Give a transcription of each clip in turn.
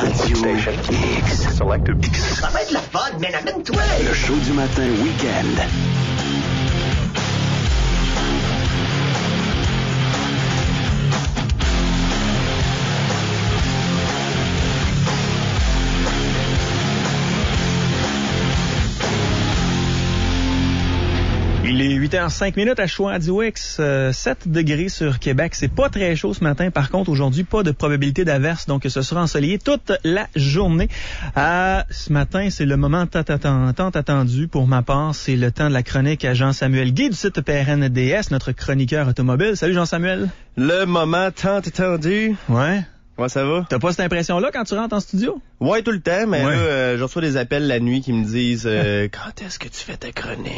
Radio X. Selected. Ça va être la fun, man, amène-toi! Le show du matin week-end. Il est 8h05 à Choix-du-X, 7 degrés sur Québec. C'est pas très chaud ce matin. Par contre, aujourd'hui, pas de probabilité d'averse, donc ce sera ensoleillé toute la journée. Ce matin, c'est le moment tant attendu pour ma part. C'est le temps de la chronique à Jean-Samuel Guy du site PRNDS, notre chroniqueur automobile. Salut Jean-Samuel. Le moment tant attendu. Ouais. Comment ça va? T'as pas cette impression-là quand tu rentres en studio? Ouais, tout le temps, mais ouais. Là, je reçois des appels la nuit qui me disent quand est-ce que tu fais ta chronique?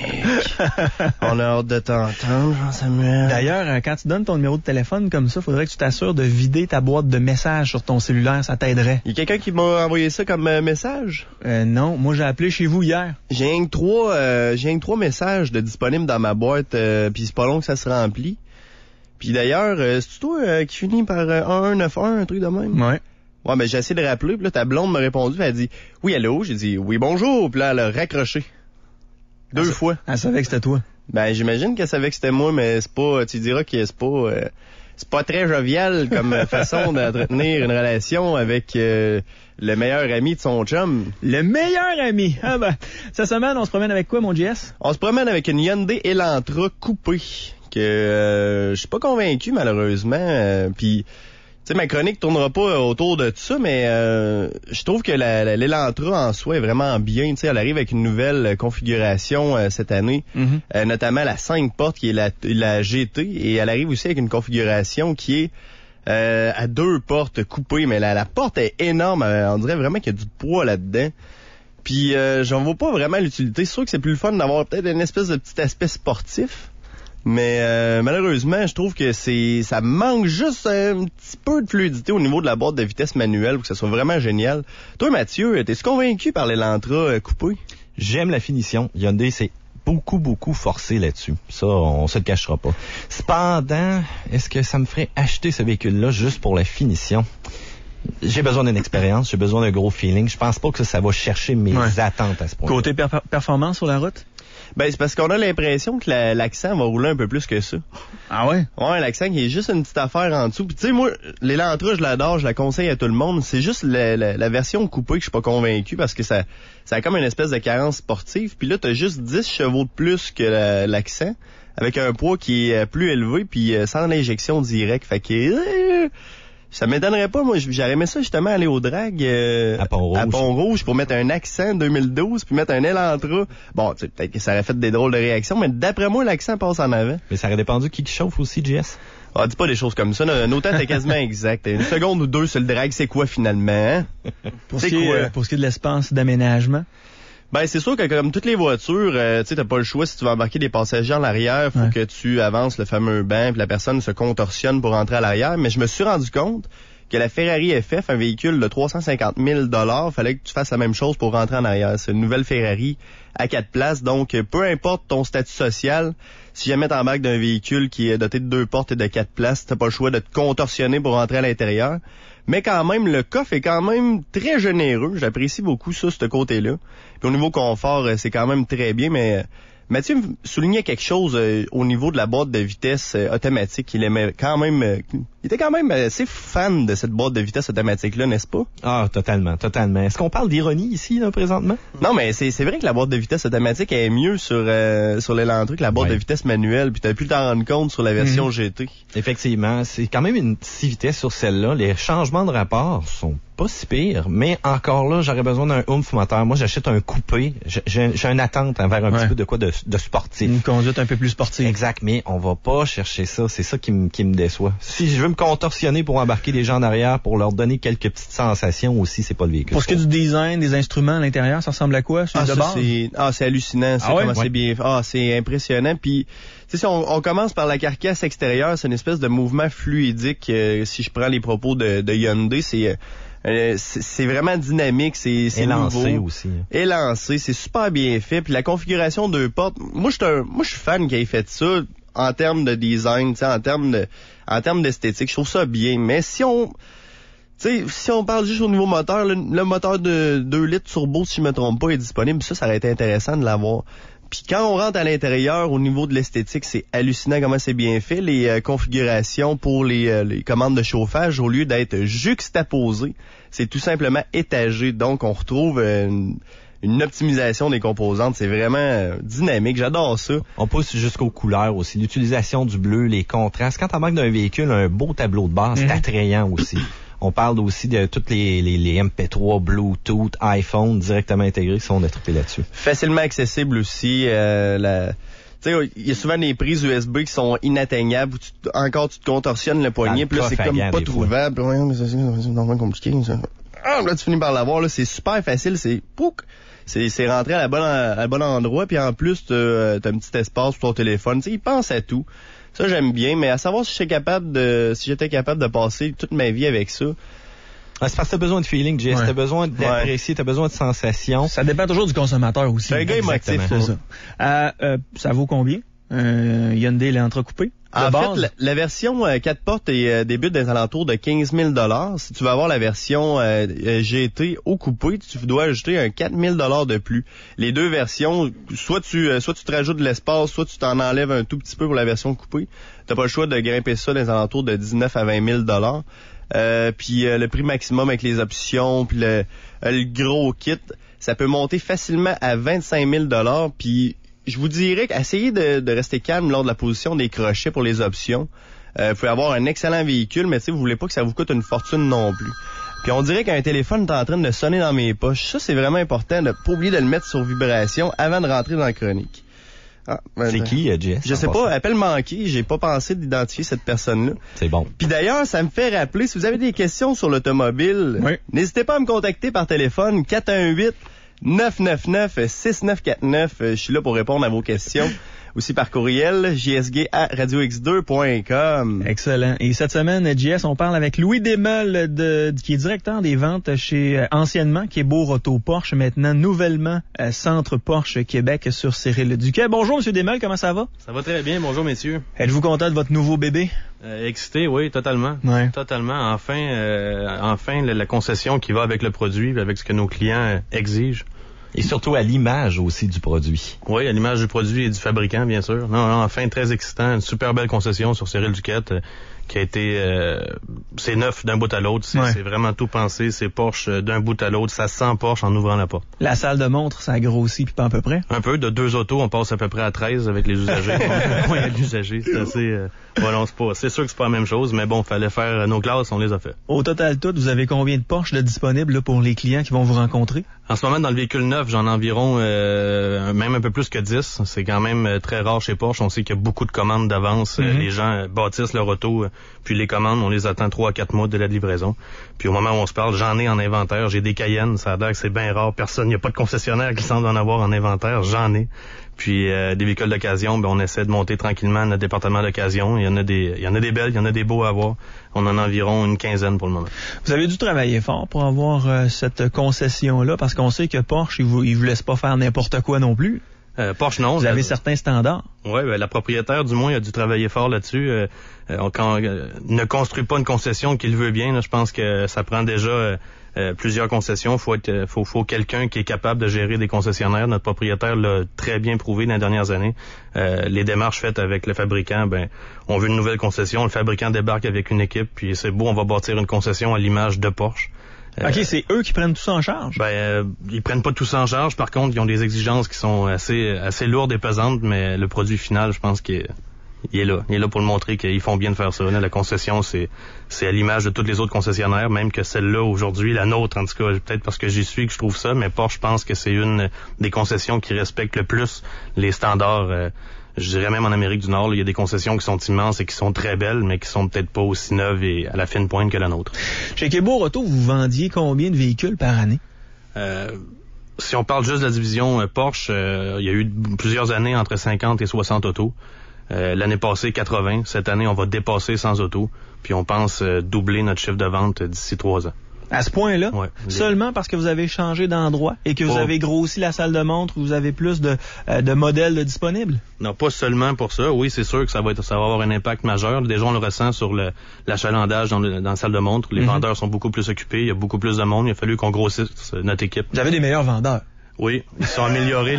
On a hâte de t'entendre, Jean-Samuel. D'ailleurs, quand tu donnes ton numéro de téléphone comme ça, faudrait que tu t'assures de vider ta boîte de messages sur ton cellulaire, ça t'aiderait. Il y a quelqu'un qui m'a envoyé ça comme message? Non, moi j'ai appelé chez vous hier. J'ai rien que trois messages de disponibles dans ma boîte, puis c'est pas long que ça se remplit. Puis d'ailleurs, c'est toi qui finit par 1191, un truc de même? Ouais. Ouais, mais j'ai essayé de rappeler, puis là, ta blonde m'a répondu, elle a dit « Oui, allô? » J'ai dit « Oui, bonjour », puis là, elle a raccroché. Deux fois. Elle savait que c'était toi. Ben, j'imagine qu'elle savait que c'était moi, mais c'est pas, tu diras que c'est pas très jovial comme façon d'entretenir une relation avec le meilleur ami de son chum. Le meilleur ami! Ah ben, cette semaine, on se promène avec quoi, mon JS? On se promène avec une Hyundai Elantra coupée, que je suis pas convaincu, malheureusement. Puis, tu sais, ma chronique tournera pas autour de tout ça, mais je trouve que l'Elantra en soi est vraiment bien. Tu sais, elle arrive avec une nouvelle configuration cette année, notamment la 5 portes qui est la GT, et elle arrive aussi avec une configuration qui est à 2 portes coupées, mais la porte est énorme. On dirait vraiment qu'il y a du poids là-dedans. Puis j'en vois pas vraiment l'utilité. C'est sûr que c'est plus le fun d'avoir peut-être une espèce de petit aspect sportif. Mais malheureusement, je trouve que ça manque juste un petit peu de fluidité au niveau de la boîte de vitesse manuelle pour que ça soit vraiment génial. Toi, Mathieu, t'es-tu convaincu par l'Elantra coupé? J'aime la finition. Hyundai, c'est beaucoup forcé là-dessus. Ça, on se le cachera pas. Cependant, est-ce que ça me ferait acheter ce véhicule-là juste pour la finition? J'ai besoin d'une expérience, j'ai besoin d'un gros feeling. Je pense pas que ça va chercher mes attentes à ce point-là. Côté performance sur la route? Ben, c'est parce qu'on a l'impression que l'accent va rouler un peu plus que ça. Ah ouais? Ouais, l'accent qui est juste une petite affaire en dessous. Puis tu sais, moi, l'Elantra, je l'adore, je la conseille à tout le monde. C'est juste la version coupée que je suis pas convaincu parce que ça a comme une espèce de carence sportive. Puis là, t'as juste 10 chevaux de plus que l'accent, avec un poids qui est plus élevé, puis sans l'injection directe. Fait que... ça m'étonnerait pas, moi, j'aurais aimé ça justement aller au drag à Pont-Rouge pour mettre un accent 2012 puis mettre un Elantra. Bon, tu sais, peut-être que ça aurait fait des drôles de réactions, mais d'après moi, l'accent passe en avant. Mais ça aurait dépendu qui chauffe aussi, JS? Ah, dis pas des choses comme ça. Nos temps, t'es quasiment exact. Une seconde ou deux sur le drag, c'est quoi finalement? Hein? Pour ce qui est de l'espace d'aménagement? Ben, c'est sûr que comme toutes les voitures, tu sais, t'as pas le choix. Si tu veux embarquer des passagers en arrière, faut que tu avances le fameux banc, puis la personne se contorsionne pour rentrer à l'arrière. Mais je me suis rendu compte que la Ferrari FF, un véhicule de 350 000 $, fallait que tu fasses la même chose pour rentrer en arrière. C'est une nouvelle Ferrari à 4 places. Donc, peu importe ton statut social, si jamais t'embarques d'un véhicule qui est doté de 2 portes et de 4 places, t'as pas le choix de te contorsionner pour rentrer à l'intérieur. Mais quand même, le coffre est quand même très généreux. J'apprécie beaucoup ça, ce côté-là. Puis au niveau confort, c'est quand même très bien, mais Mathieu me soulignait quelque chose au niveau de la boîte de vitesse automatique. Il était quand même assez fan de cette boîte de vitesse automatique-là, n'est-ce pas? Ah, totalement. Est-ce qu'on parle d'ironie ici, là, présentement? Non, mais c'est vrai que la boîte de vitesse automatique est mieux sur l'Elantra que la boîte de vitesse manuelle, puis t'as pu t'en rendre compte sur la version GT. Effectivement, c'est quand même une 6 vitesses sur celle-là. Les changements de rapport sont pas si pire, mais encore là, j'aurais besoin d'un oomph moteur. Moi, j'achète un coupé. J'ai une attente envers un petit peu de quoi de sportif. Une conduite un peu plus sportive. Exact, mais on va pas chercher ça. C'est ça qui me déçoit. Si je veux me contorsionner pour embarquer des gens en arrière, pour leur donner quelques petites sensations aussi, c'est pas le véhicule. Pour ce qui est du design, des instruments à l'intérieur, ça ressemble à quoi? C'est hallucinant. C'est bien. C'est impressionnant. Puis, tu sais, si on commence par la carcasse extérieure, c'est une espèce de mouvement fluidique. Si je prends les propos de Hyundai, c'est vraiment dynamique, c'est élancé nouveau. Aussi. Élancé, c'est super bien fait. Puis la configuration 2 portes, moi je suis fan qui ait fait ça en termes de design, en termes d'esthétique. Je trouve ça bien. Mais si on sais, si on parle juste au niveau moteur, le moteur de 2 litres turbo, si je me trompe pas, est disponible. Ça aurait été intéressant de l'avoir. Puis quand on rentre à l'intérieur, au niveau de l'esthétique, c'est hallucinant comment c'est bien fait. Les configurations pour les commandes de chauffage, au lieu d'être juxtaposées, c'est tout simplement étagé. Donc, on retrouve une optimisation des composantes. C'est vraiment dynamique. J'adore ça. On pousse jusqu'aux couleurs aussi. L'utilisation du bleu, les contrastes. Quand on manque d'un véhicule, un beau tableau de bord, c'est attrayant aussi. On parle aussi de toutes les MP3, Bluetooth, iPhone directement intégrés, si on a trippé là-dessus. Facilement accessible aussi. Tu sais, il y a souvent des prises USB qui sont inatteignables. Tu te contorsionnes le poignet, puis là, c'est comme pas trouvable. Ouais, mais c'est vraiment compliqué, ça. Ah, là, tu finis par l'avoir, là. C'est super facile. C'est rentré à la bonne endroit, puis en plus, t'as un petit espace pour ton téléphone. Tu sais, il pense à tout. Ça, j'aime bien, mais à savoir si j'étais capable de passer toute ma vie avec ça. Ah, c'est parce que t'as besoin de feeling, Jess. Ouais. T'as besoin d'apprécier, t'as besoin de sensations. Ça dépend toujours du consommateur aussi. C'est un gars émotif, ça. Ça vaut combien? Hyundai Elantra coupé? En fait, la version 4 portes débute dans les alentours de 15 000 $. Si tu veux avoir la version GT au coupé, tu dois ajouter un 4 000 $ de plus. Les deux versions, soit tu te rajoutes de l'espace, soit tu t'en enlèves un tout petit peu pour la version coupée. T'as pas le choix de grimper ça dans les alentours de 19 à 20 000 $. Puis le prix maximum avec les options, puis le gros kit, ça peut monter facilement à 25 000 $. Puis je vous dirais qu'essayez de rester calme lors de la position des crochets pour les options. Vous pouvez avoir un excellent véhicule, mais vous voulez pas que ça vous coûte une fortune non plus. Puis on dirait qu'un téléphone est en train de sonner dans mes poches. Ça, c'est vraiment important de pas oublier de le mettre sur vibration avant de rentrer dans la chronique. C'est qui, Jess? Je sais pas, appel manqué. J'ai pas pensé d'identifier cette personne-là. C'est bon. Puis d'ailleurs, ça me fait rappeler, si vous avez des questions sur l'automobile, n'hésitez pas à me contacter par téléphone 418-999-6949. Je suis là pour répondre à vos questions. Aussi par courriel, jsg@radiox2.com. Excellent. Et cette semaine, JS, on parle avec Louis Desmeules, qui est directeur des ventes chez, anciennement, Québourg Auto Porsche, maintenant nouvellement Centre Porsche Québec sur Cyril Duquet. Bonjour, Monsieur Desmeules, comment ça va? Ça va très bien, bonjour messieurs. Êtes-vous content de votre nouveau bébé? Excité, oui, totalement. Ouais. Totalement. Enfin, la concession qui va avec le produit, avec ce que nos clients exigent. Et surtout à l'image aussi du produit. Oui, à l'image du produit et du fabricant, bien sûr. Non, enfin, très excitant. Une super belle concession sur Cyril Duquette qui a été... c'est neuf d'un bout à l'autre. C'est vraiment tout pensé. C'est Porsche d'un bout à l'autre. Ça sent Porsche en ouvrant la porte. La salle de montre, ça grossit puis pas à peu près? Un peu. De 2 autos, on passe à peu près à 13 avec les usagers. Oui, l'usager, c'est assez... Voilà, c'est sûr que c'est pas la même chose, mais bon, fallait faire nos classes, on les a fait. Au total tout, vous avez combien de Porsche de disponibles là, pour les clients qui vont vous rencontrer? En ce moment, dans le véhicule neuf, j'en ai environ même un peu plus que 10. C'est quand même très rare chez Porsche. On sait qu'il y a beaucoup de commandes d'avance. Les gens bâtissent leur auto, puis les commandes, on les attend 3 à 4 mois de la livraison. Puis au moment où on se parle, j'en ai en inventaire. J'ai des Cayennes, ça a l'air que c'est bien rare. Personne, il n'y a pas de concessionnaire qui semble en avoir en inventaire. J'en ai. Puis des véhicules d'occasion, on essaie de monter tranquillement notre département d'occasion. Il y en a des belles, il y en a des beaux à avoir. On en a environ une 15aine pour le moment. Vous avez dû travailler fort pour avoir cette concession-là, parce qu'on sait que Porsche, ils vous laissent pas faire n'importe quoi non plus. Porsche, non. Vous avez certains standards. Oui, la propriétaire, du moins, a dû travailler fort là-dessus. Ne construit pas une concession qu'il veut bien. Là, je pense que ça prend déjà... plusieurs concessions, faut quelqu'un qui est capable de gérer des concessionnaires. Notre propriétaire l'a très bien prouvé dans les dernières années. Les démarches faites avec le fabricant, on veut une nouvelle concession, le fabricant débarque avec une équipe, puis c'est beau, on va bâtir une concession à l'image de Porsche. OK, c'est eux qui prennent tout ça en charge? Ils prennent pas tout ça en charge. Par contre, ils ont des exigences qui sont assez lourdes et pesantes, mais le produit final, je pense qu'il est là. Il est là pour le montrer qu'ils font bien de faire ça. Là, la concession, c'est à l'image de toutes les autres concessionnaires, même que celle-là, aujourd'hui, la nôtre, en tout cas, peut-être parce que j'y suis que je trouve ça, mais Porsche, je pense que c'est une des concessions qui respecte le plus les standards, je dirais même en Amérique du Nord. Là, il y a des concessions qui sont immenses et qui sont très belles, mais qui sont peut-être pas aussi neuves et à la fine pointe que la nôtre. Chez Québourg Auto, vous vendiez combien de véhicules par année? Si on parle juste de la division Porsche, il y a eu plusieurs années entre 50 et 60 autos. L'année passée, 80. Cette année, on va dépasser 100 autos. Puis on pense doubler notre chiffre de vente d'ici 3 ans. À ce point-là? Ouais. Seulement parce que vous avez changé d'endroit et que vous avez grossi la salle de montre, vous avez plus de modèles disponibles? Non, pas seulement pour ça. Oui, c'est sûr que ça va avoir un impact majeur. Déjà, on le ressent sur l'achalandage dans la salle de montre. Les vendeurs sont beaucoup plus occupés. Il y a beaucoup plus de monde. Il a fallu qu'on grossisse notre équipe. Vous avez des meilleurs vendeurs. Oui, ils se sont améliorés.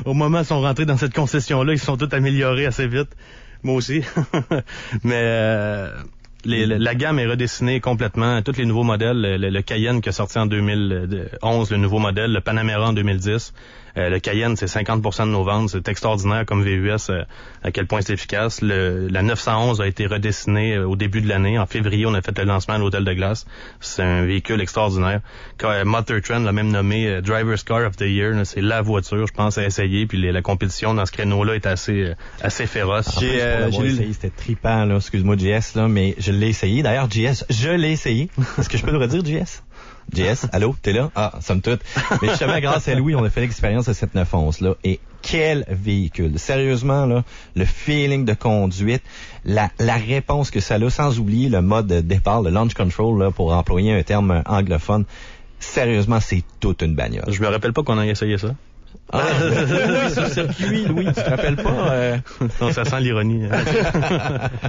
Au moment où ils sont rentrés dans cette concession-là, ils se sont tous améliorés assez vite. Moi aussi. Mais la gamme est redessinée complètement. Tous les nouveaux modèles, le Cayenne qui est sorti en 2011, le nouveau modèle, le Panamera en 2010. Le Cayenne, c'est 50% de nos ventes. C'est extraordinaire comme VUS, à quel point c'est efficace. La 911 a été redessinée au début de l'année. En février, on a fait le lancement à l'Hôtel de Glace. C'est un véhicule extraordinaire. Motor Trend l'a même nommé Driver's Car of the Year. C'est la voiture, je pense, à essayer. Puis la compétition dans ce créneau-là est assez féroce. J'ai essayé, c'était trippant, là. Excuse-moi, JS, là, mais je l'ai essayé. D'ailleurs, JS, je l'ai essayé. Est-ce que je peux le redire, JS? JS, allô, t'es là? Ah, somme toute. Mais justement, grâce à Louis, on a fait l'expérience de cette 911 là. Et quel véhicule! Sérieusement, là, le feeling de conduite, la réponse que ça a, sans oublier le mode départ, le launch control, là, pour employer un terme anglophone. Sérieusement, c'est toute une bagnole. Je me rappelle pas qu'on ait essayé ça. Ah, oui, sur le circuit, Louis, tu te rappelles pas? Non, ça sent l'ironie.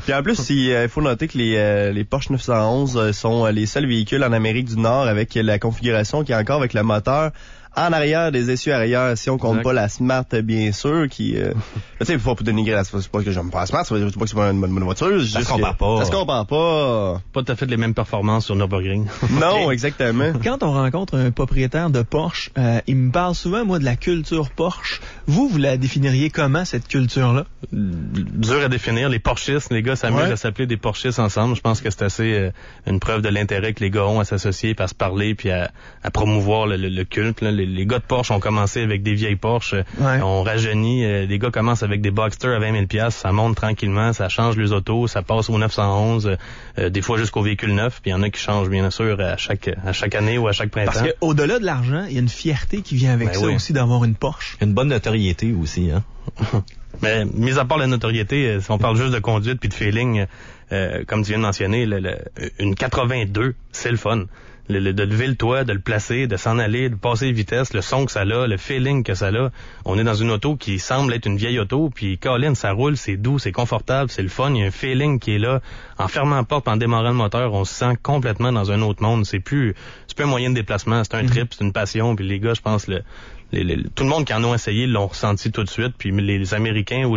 Puis en plus, il faut noter que les Porsche 911 sont les seuls véhicules en Amérique du Nord avec la configuration qui est encore avec le moteur en arrière des essieux arrière, si on compte pas la Smart, bien sûr, qui... tu sais, faut pas dénigrer c'est pas que j'aime pas la Smart, c'est pas que c'est pas une bonne voiture. Ça se compare pas. Ça se compare pas. Pas tout à fait les mêmes performances sur Nürburgring. Non, exactement. Quand on rencontre un propriétaire de Porsche, il me parle souvent, moi, de la culture Porsche. Vous la définiriez comment, cette culture-là? Dur à définir. Les Porschistes, les gars s'amusent à s'appeler des Porschistes ensemble. Je pense que c'est assez une preuve de l'intérêt que les gars ont à s'associer, puis à se parler, puis à promouvoir le culte. Là. Les gars de Porsche ont commencé avec des vieilles Porsche, on rajeunit. Les gars commencent avec des Boxster à 20 000 $, ça monte tranquillement, ça change les autos, ça passe au 911, des fois jusqu'au véhicule neuf, puis il y en a qui changent bien sûr à chaque année ou à chaque printemps. Parce qu'au-delà de l'argent, il y a une fierté qui vient avec ça aussi d'avoir une Porsche. Une bonne notoriété aussi, hein. Mais mis à part la notoriété, si on parle juste de conduite puis de feeling, comme tu viens de mentionner, une 82, c'est le fun. De lever le toit, de le placer, de s'en aller, de passer les vitesses, le son que ça a, le feeling que ça a. On est dans une auto qui semble être une vieille auto, puis Colin, ça roule, c'est doux, c'est confortable, c'est le fun, il y a un feeling qui est là. En fermant la porte, en démarrant le moteur, on se sent complètement dans un autre monde. C'est plus un moyen de déplacement, c'est un trip, c'est une passion, puis les gars, je pense, tout le monde qui en ont essayé l'ont ressenti tout de suite, puis les Américains ou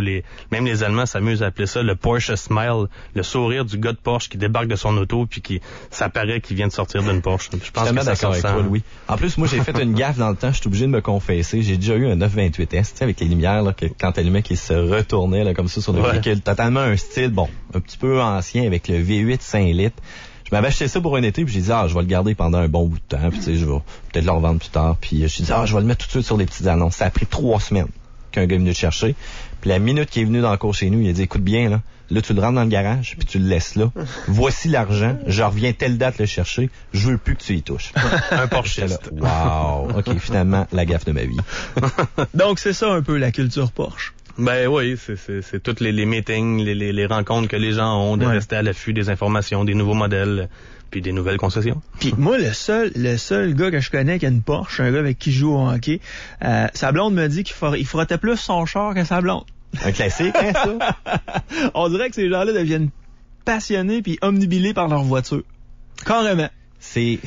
même les Allemands s'amusent à appeler ça le Porsche Smile, le sourire du gars de Porsche qui débarque de son auto puis ça paraît qu'il vient de sortir d'une Porsche. Je pense que ça d'accord avec toi, Louis. En plus, moi, j'ai fait une gaffe dans le temps, je suis obligé de me confesser. J'ai déjà eu un 928S, tu sais, avec les lumières, là, quand t'allumais, qui se retournaient, là, comme ça, sur le véhicule. Totalement un style, un petit peu ancien, avec le V8 5 litres. Je m'avais acheté ça pour un été, puis j'ai dit, je vais le garder pendant un bon bout de temps, puis tu sais, je vais peut-être le revendre plus tard. Puis j'ai dit, je vais le mettre tout de suite sur des petites annonces. Ça a pris 3 semaines qu'un gars est venu le chercher. Puis la minute qu'il est venu dans le cours chez nous, il a dit, écoute bien, là tu le rentres dans le garage, puis tu le laisses là. Voici l'argent, je reviens telle date le chercher, je veux plus que tu y touches. Un Porschiste. Wow, ok, finalement, la gaffe de ma vie. Donc c'est ça un peu la culture Porsche. Ben oui, c'est toutes les meetings, les rencontres que les gens ont, de rester à l'affût des informations, des nouveaux modèles, puis des nouvelles concessions. Puis moi, le seul gars que je connais qui a une Porsche, un gars avec qui je joue au hockey, sa blonde me dit qu'il frottait plus son char que sa blonde. Un classique, hein, ça? On dirait que ces gens-là deviennent passionnés puis omnubilés par leur voiture. Carrément. C'est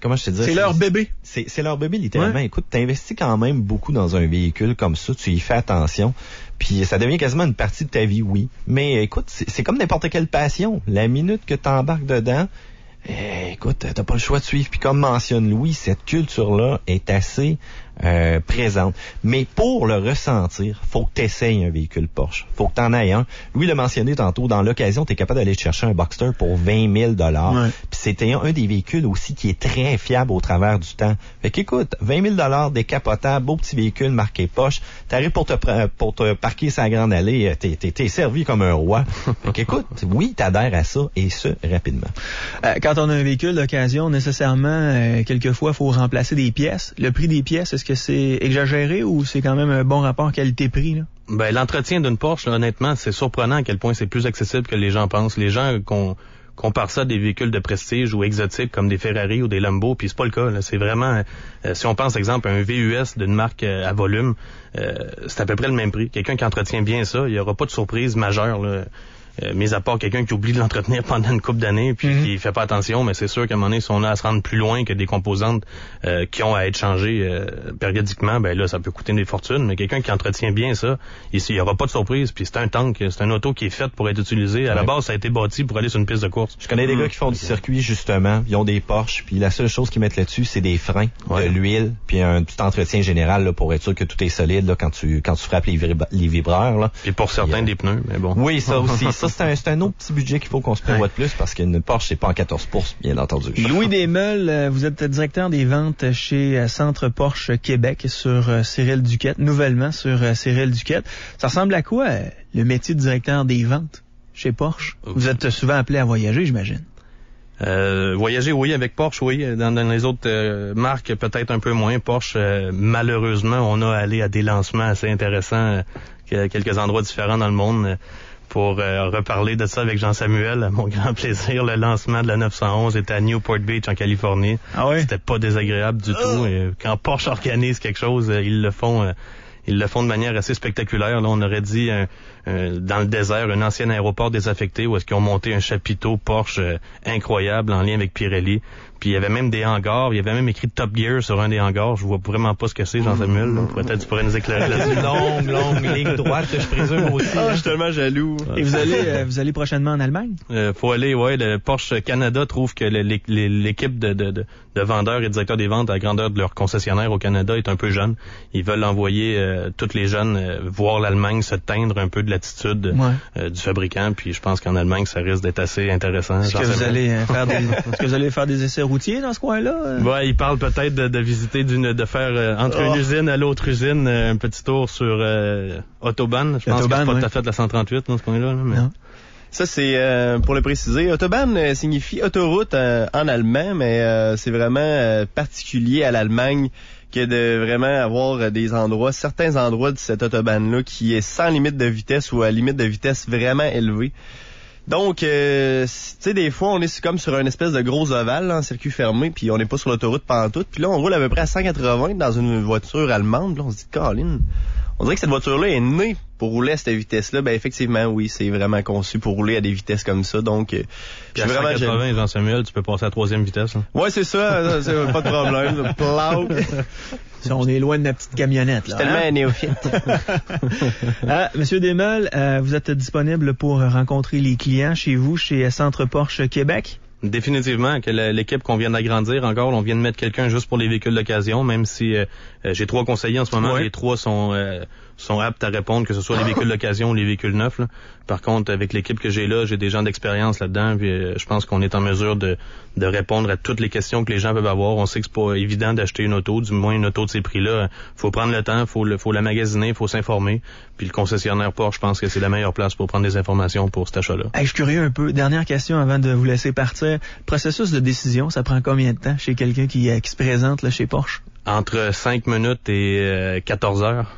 comment je te dis? C'est leur bébé. C'est leur bébé, littéralement. Ouais. Écoute, t'investis quand même beaucoup dans un véhicule comme ça, tu y fais attention, puis ça devient quasiment une partie de ta vie, oui. Mais écoute, c'est comme n'importe quelle passion. La minute que t'embarques dedans, écoute, t'as pas le choix de suivre. Puis comme mentionne Louis, cette culture-là est assez présente. Mais pour le ressentir, faut que t'essayes un véhicule Porsche. Faut que t'en ailles un. Louis l'a mentionné tantôt, dans l'occasion, t'es capable d'aller te chercher un Boxster pour 20 000 $. Ouais. Puis c'était un des véhicules aussi qui est très fiable au travers du temps. Fait qu'écoute, 20 000 $, décapotable, beau petit véhicule marqué Porsche, t'arrives pour te parquer sa grande allée, t'es servi comme un roi. Fait qu'écoute, oui, t'adhères à ça, et ce, rapidement. Quand on a un véhicule d'occasion, nécessairement, quelquefois, il faut remplacer des pièces. Le prix des pièces, est-ce que c'est exagéré ou c'est quand même un bon rapport qualité-prix, là? Ben, l'entretien d'une Porsche, là, honnêtement, c'est surprenant à quel point c'est plus accessible que les gens pensent. Les gens qu'on compare ça à des véhicules de prestige ou exotiques comme des Ferrari ou des Lambo, puis c'est pas le cas. Là. C'est vraiment, si on pense exemple à un VUS d'une marque à volume, c'est à peu près le même prix. Quelqu'un qui entretient bien ça, il y aura pas de surprise majeure. Là. Mis à part quelqu'un qui oublie de l'entretenir pendant une couple d'années puis qui fait pas attention, mais c'est sûr qu'à un moment donné, si on a à se rendre plus loin que des composantes qui ont à être changées périodiquement, ben là, ça peut coûter des fortunes, mais quelqu'un qui entretient bien ça, il y aura pas de surprise, puis c'est un tank, c'est un auto qui est fait pour être utilisé. À la base, ça a été bâti pour aller sur une piste de course. Je connais des gars qui font du circuit, justement, ils ont des Porsche, puis la seule chose qu'ils mettent là-dessus, c'est des freins, de l'huile, puis un petit entretien général là, pour être sûr que tout est solide là, quand tu frappes les vibreurs. Là. Puis pour certains, des pneus, mais bon. Oui, ça aussi. Ça, c'est un autre petit budget qu'il faut qu'on se prévoit de plus parce qu'une Porsche, c'est pas en 14 pouces, bien entendu. Louis Desmeules, vous êtes directeur des ventes chez Centre Porsche Québec sur Cyril Duquette, nouvellement sur Cyril Duquette. Ça ressemble à quoi, le métier de directeur des ventes chez Porsche? Vous êtes souvent appelé à voyager, j'imagine. Voyager, oui, avec Porsche, oui. Dans les autres marques, peut-être un peu moins. Porsche, malheureusement, on a allé à des lancements assez intéressants, quelques endroits différents dans le monde. Pour reparler de ça avec Jean-Samuel, à mon grand plaisir, le lancement de la 911 était à Newport Beach, en Californie. Ah oui? C'était pas désagréable du tout. Et quand Porsche organise quelque chose, ils le font de manière assez spectaculaire. Là, on aurait dit dans le désert, un ancien aéroport désaffecté où est-ce qu'ils ont monté un chapiteau Porsche incroyable en lien avec Pirelli. Puis il y avait même des hangars, il y avait même écrit Top Gear sur un des hangars. Je vois vraiment pas ce que c'est, Jean-Samuel. Peut-être tu pourrais nous éclairer là-dessus. Longue ligne droite, je présume aussi. Je suis tellement jaloux. Et vous allez prochainement en Allemagne? Faut aller, ouais. Le Porsche Canada trouve que l'équipe de vendeurs et directeurs des ventes à la grandeur de leur concessionnaire au Canada est un peu jeune. Ils veulent envoyer tous les jeunes voir l'Allemagne se teindre un peu de l'attitude du fabricant. Puis je pense qu'en Allemagne, ça risque d'être assez intéressant. Est-ce que vous allez faire des essais routiers dans ce coin-là? Ouais, ils parlent peut-être de visiter de faire entre une usine à l'autre usine un petit tour sur Autobahn. Je pense que c'est pas tout à fait la 138 dans ce coin-là. Mais... Non. Ça, c'est, pour le préciser, Autobahn signifie autoroute en allemand, mais c'est vraiment particulier à l'Allemagne que de vraiment avoir certains endroits de cette Autobahn-là qui est sans limite de vitesse ou à limite de vitesse vraiment élevée. Donc, tu sais, des fois, on est comme sur une espèce de gros ovale, là, en circuit fermé, puis on n'est pas sur l'autoroute pantoute. Puis là, on roule à peu près à 180 dans une voiture allemande. Là, on se dit, Colin, on dirait que cette voiture-là est née pour rouler à cette vitesse-là. Ben effectivement, oui, c'est vraiment conçu pour rouler à des vitesses comme ça. Donc, puis à 180, Jean-Samuel, tu peux passer à 3e vitesse. Hein? Ouais, c'est ça, c'est pas de problème. On est loin de la petite camionnette. Là, je suis tellement un néophyte. Monsieur Desmeules, vous êtes disponible pour rencontrer les clients chez vous, chez Centre Porsche Québec? Définitivement, que l'équipe qu'on vient d'agrandir encore, on vient de mettre quelqu'un juste pour les véhicules d'occasion, même si j'ai 3 conseillers en ce moment, les 3 sont aptes à répondre, que ce soit les véhicules d'occasion ou les véhicules neufs. Là. Par contre, avec l'équipe que j'ai là, j'ai des gens d'expérience là-dedans, puis je pense qu'on est en mesure de répondre à toutes les questions que les gens peuvent avoir. On sait que c'est pas évident d'acheter une auto, du moins une auto de ces prix-là. Faut prendre le temps, faut la magasiner, faut s'informer. Puis le concessionnaire Porsche, je pense que c'est la meilleure place pour prendre des informations pour cet achat-là. Hey, je suis curieux un peu. Dernière question avant de vous laisser partir. Processus de décision, ça prend combien de temps chez quelqu'un qui se présente là, chez Porsche? Entre 5 minutes et 14 heures.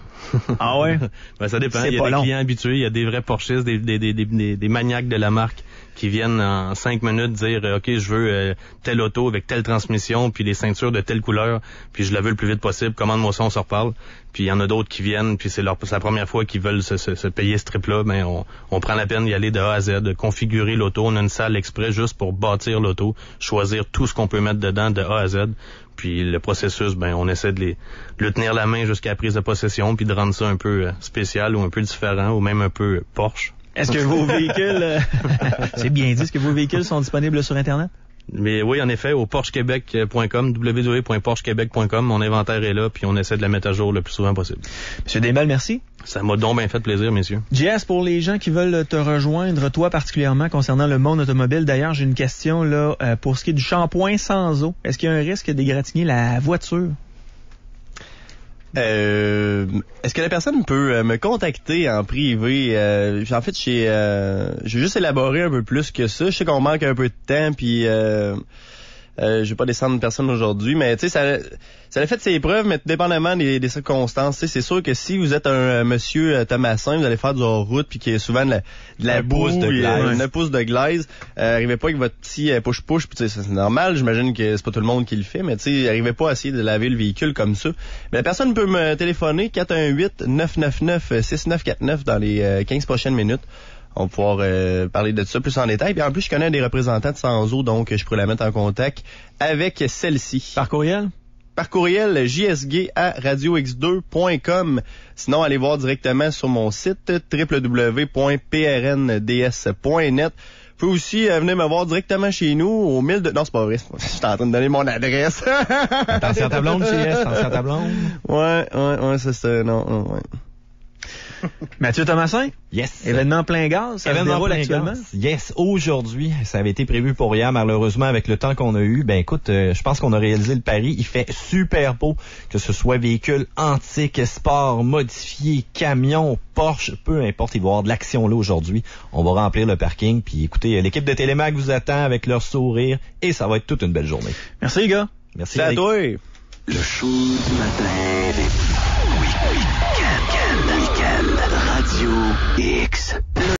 Ah ouais? Ben, ça dépend. Il y a des clients habitués, il y a des vrais Porsches, des maniaques de la marque qui viennent en 5 minutes dire OK, je veux telle auto avec telle transmission, puis les ceintures de telle couleur, puis je la veux le plus vite possible, commande-moi ça, on se reparle. Puis il y en a d'autres qui viennent, puis c'est la première fois qu'ils veulent se payer ce trip-là, mais on prend la peine d'y aller de A à Z, de configurer l'auto. On a une salle exprès juste pour bâtir l'auto, choisir tout ce qu'on peut mettre dedans de A à Z. Puis le processus, on essaie de le tenir la main jusqu'à la prise de possession, puis de rendre ça un peu spécial ou un peu différent, ou même un peu Porsche. Est-ce que vos véhicules, c'est bien dit, est-ce que vos véhicules sont disponibles sur Internet? Mais oui, en effet, au porschequebec.com, www.porschequebec.com, mon inventaire est là, puis on essaie de la mettre à jour le plus souvent possible. Monsieur Desmeules, merci. Ça m'a donc bien fait plaisir, messieurs. JS, pour les gens qui veulent te rejoindre, toi particulièrement concernant le monde automobile, d'ailleurs, j'ai une question là pour ce qui est du shampoing sans eau. Est-ce qu'il y a un risque d'égratigner la voiture? Est-ce que la personne peut me contacter en privé? En fait, j'ai juste élaboré un peu plus que ça. Je sais qu'on manque un peu de temps, puis Je vais pas descendre personne aujourd'hui, mais tu sais, ça a fait ses preuves, mais dépendamment des circonstances. C'est sûr que si vous êtes un monsieur Thomasin, vous allez faire du hors-route, puis qu'il y a souvent de la boue, une pouce de glaise, arrivez pas avec votre petit push-push, puis c'est normal, j'imagine que c'est pas tout le monde qui le fait, mais tu sais, arrivez pas à essayer de laver le véhicule comme ça. Mais la personne peut me téléphoner 418-999-6949 dans les 15 prochaines minutes. On va pouvoir parler de ça plus en détail. Puis en plus, je connais des représentants de Sans Eau, donc je pourrais la mettre en contact avec celle-ci. Par courriel? Par courriel, jsg@radiox2.com. Sinon, allez voir directement sur mon site www.prnds.net. Vous pouvez aussi venir me voir directement chez nous au 1000 de... Non, c'est pas vrai. Je suis en train de donner mon adresse. Attention à ta blonde, JS. Attention à ta blonde. Ouais, c'est ça. Non, ouais. Mathieu Thomasin? Yes. Événement plein gaz, ça se déroule actuellement? Yes, aujourd'hui, ça avait été prévu pour hier, malheureusement, avec le temps qu'on a eu. Ben écoute, je pense qu'on a réalisé le pari. Il fait super beau, que ce soit véhicule antique, sport, modifié, camion, Porsche, peu importe, il va y avoir de l'action là aujourd'hui. On va remplir le parking, puis écoutez, l'équipe de Télémac vous attend avec leur sourire, et ça va être toute une belle journée. Merci les gars. Merci à toi. Le show du matin. Week-end. Radio X.